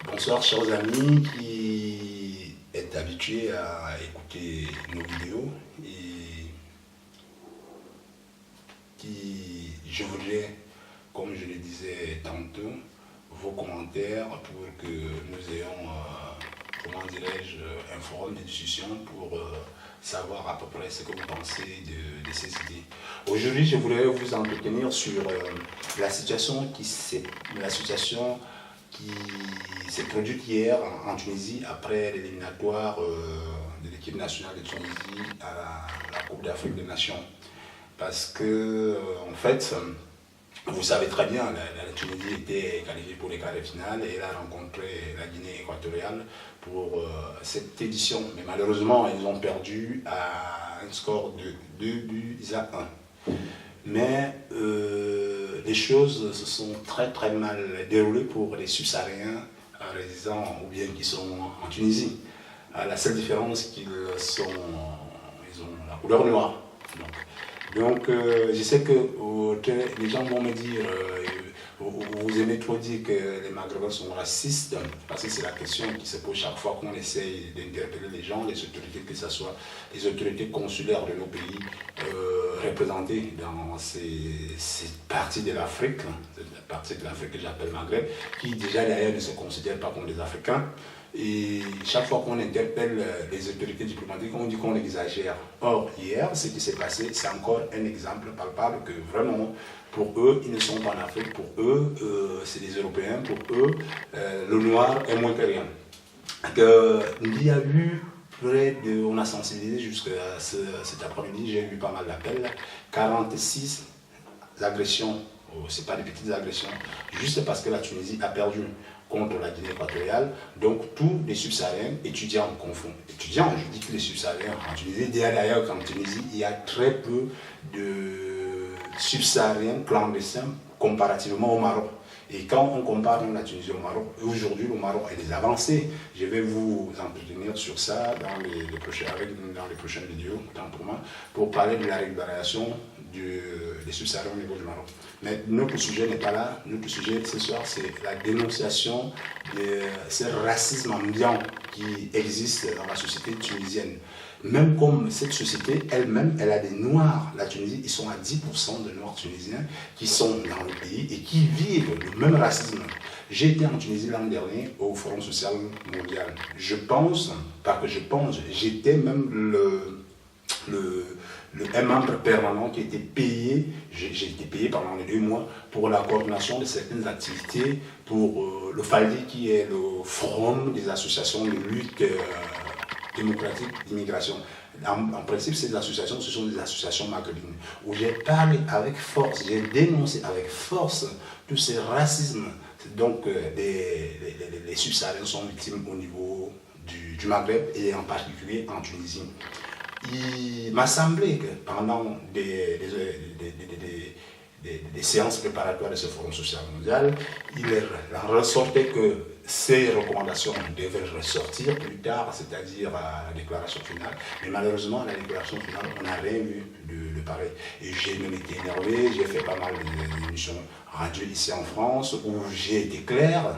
Bonsoir chers amis qui êtes habitués à écouter nos vidéos et je voudrais, comme je le disais tantôt, vos commentaires pour que nous ayons, comment dirais-je, un forum de discussion pour savoir à peu près ce que vous pensez de ces idées. Aujourd'hui, je voudrais vous entretenir sur la situation qui s'est produite hier en Tunisie après l'éliminatoire de l'équipe nationale de Tunisie à la Coupe d'Afrique des Nations. Parce que, en fait, vous savez très bien, la Tunisie était qualifiée pour les quarts de finale et elle a rencontré la Guinée équatoriale pour cette édition. Mais malheureusement, ils ont perdu à un score de 2 buts à 1. Mais les choses se sont très mal déroulées pour les subsahariens résidant ou bien qui sont en Tunisie. La seule différence qu'ils ont la couleur noire. Donc je sais que les gens vont me dire, vous aimez trop dire que les Maghrébins sont racistes, parce que c'est la question qui se pose chaque fois qu'on essaye d'interpeller les gens, les autorités, que ce soit les autorités consulaires de nos pays représentées dans ces parties de l'Afrique, la partie de l'Afrique que j'appelle Maghreb, qui déjà d'ailleurs ne se considèrent pas comme des Africains. Et chaque fois qu'on interpelle les autorités diplomatiques, on dit qu'on exagère. Or, hier, ce qui s'est passé, c'est encore un exemple palpable que vraiment, pour eux, ils ne sont pas en Afrique. Pour eux, c'est des Européens. Pour eux, le noir est moins que rien. Il y a eu on a sensibilisé jusqu'à cet après-midi, j'ai eu pas mal d'appels, 46 agressions, c'est pas des petites agressions, juste parce que la Tunisie a perdu contre la Guinée équatoriale. Donc tous les subsahariens, étudiants confondus, étudiants, je dis que les subsahariens en Tunisie, d'ailleurs qu'en Tunisie, il y a très peu de subsahariens clandestins comparativement au Maroc. Et quand on compare la Tunisie au Maroc, aujourd'hui le Maroc a des avancées. Je vais vous entretenir sur ça dans les prochaines vidéos, tant pour moi, pour parler de la régularisation des subsahariens au niveau du Maroc. Mais notre sujet n'est pas là. Notre sujet ce soir, c'est la dénonciation de ce racisme ambiant qui existe dans la société tunisienne. Même comme cette société elle-même, elle a des Noirs. La Tunisie, ils sont à 10% de Noirs tunisiens qui sont dans le pays et qui vivent le même racisme. J'ai été en Tunisie l'an dernier au Forum social mondial. Je pense, pas que je pense, j'étais même un membre permanent qui était payé, j'ai été payé pendant les 2 mois pour la coordination de certaines activités pour le FALDI qui est le Forum des associations de lutte démocratique d'immigration. En principe, ces associations, ce sont des associations maghrébines, où j'ai parlé avec force, j'ai dénoncé avec force tous ces racismes. Donc, les subsahariens sont victimes au niveau du Maghreb et en particulier en Tunisie. Il m'a semblé que pendant des séances préparatoires de ce Forum social mondial, il ressortait que ces recommandations devaient ressortir plus tard, c'est-à-dire à la déclaration finale. Mais malheureusement, à la déclaration finale, on n'a rien vu de pareil. Et j'ai même été énervé, j'ai fait pas mal d'émissions radio ici en France, où j'ai été clair.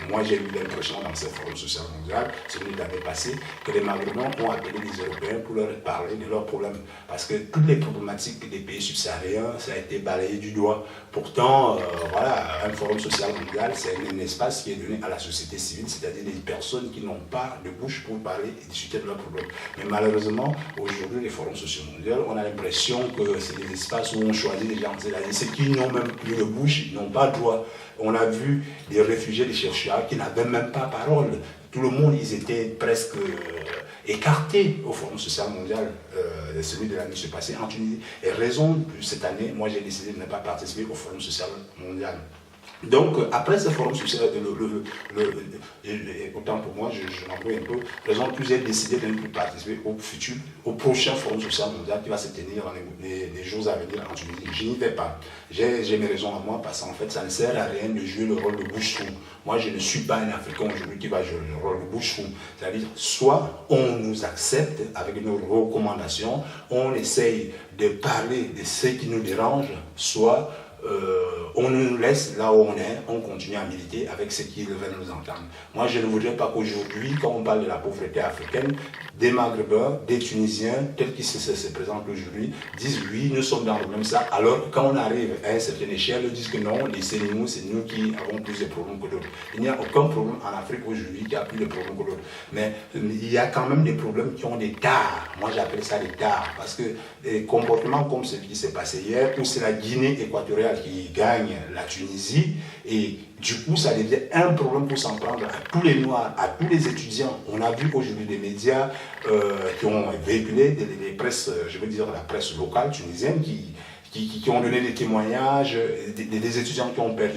Moi, j'ai eu l'impression dans ce Forum social mondial, celui de l'année passée, que les Maghrébins ont appelé les Européens pour leur parler de leurs problèmes. Parce que toutes les problématiques des pays subsahariens, ça a été balayé du doigt. Pourtant, voilà, un Forum social mondial, c'est un espace qui est donné à la société civile, c'est-à-dire des personnes qui n'ont pas de bouche pour parler et discuter de leurs problèmes. Mais malheureusement, aujourd'hui, les forums sociaux mondiaux, on a l'impression que c'est des espaces où on choisit les gens. C'est-à-dire ceux qui n'ont même plus de bouche, ils n'ont pas de droit. On a vu des réfugiés, des chercheurs qui n'avaient même pas parole. Tout le monde, ils étaient presque écartés au Forum social mondial, celui de l'année passée en Tunisie. Et raison de cette année, moi j'ai décidé de ne pas participer au Forum social mondial. Donc, après ce forum social, autant pour moi, je m'embrouille un peu, raison de plus, j'ai décidé de ne plus participer au prochain forum social mondial qui va se tenir dans les jours à venir en Tunisie. Je n'y vais pas. J'ai mes raisons à moi parce qu'en fait, ça ne sert à rien de jouer le rôle de bouche-trou. Moi, je ne suis pas un Africain aujourd'hui qui va jouer le rôle de bouche-trou. C'est-à-dire, soit on nous accepte avec nos recommandations, on essaye de parler de ce qui nous dérange, soit on nous laisse là où on est, on continue à militer avec ceux qui veulent nous entendre. Moi, je ne voudrais pas qu'aujourd'hui, quand on parle de la pauvreté africaine, des Maghrébins, des Tunisiens, tels qu'ils se présentent aujourd'hui, disent oui, nous sommes dans le même sac, alors que quand on arrive à une certaine échelle, ils disent que non, laissez-nous, c'est nous qui avons plus de problèmes que d'autres. Il n'y a aucun problème en Afrique aujourd'hui qui a plus de problèmes que d'autres. Mais il y a quand même des problèmes qui ont des tares. Moi, j'appelle ça des tares, parce que des comportements comme celui qui s'est passé hier, où c'est la Guinée équatoriale qui gagne la Tunisie, et du coup, ça devient un problème pour s'en prendre à tous les Noirs, à tous les étudiants. On a vu aujourd'hui des médias qui ont véhiculé des presses, je veux dire la presse locale tunisienne, qui ont donné des témoignages, des étudiants qui ont perdu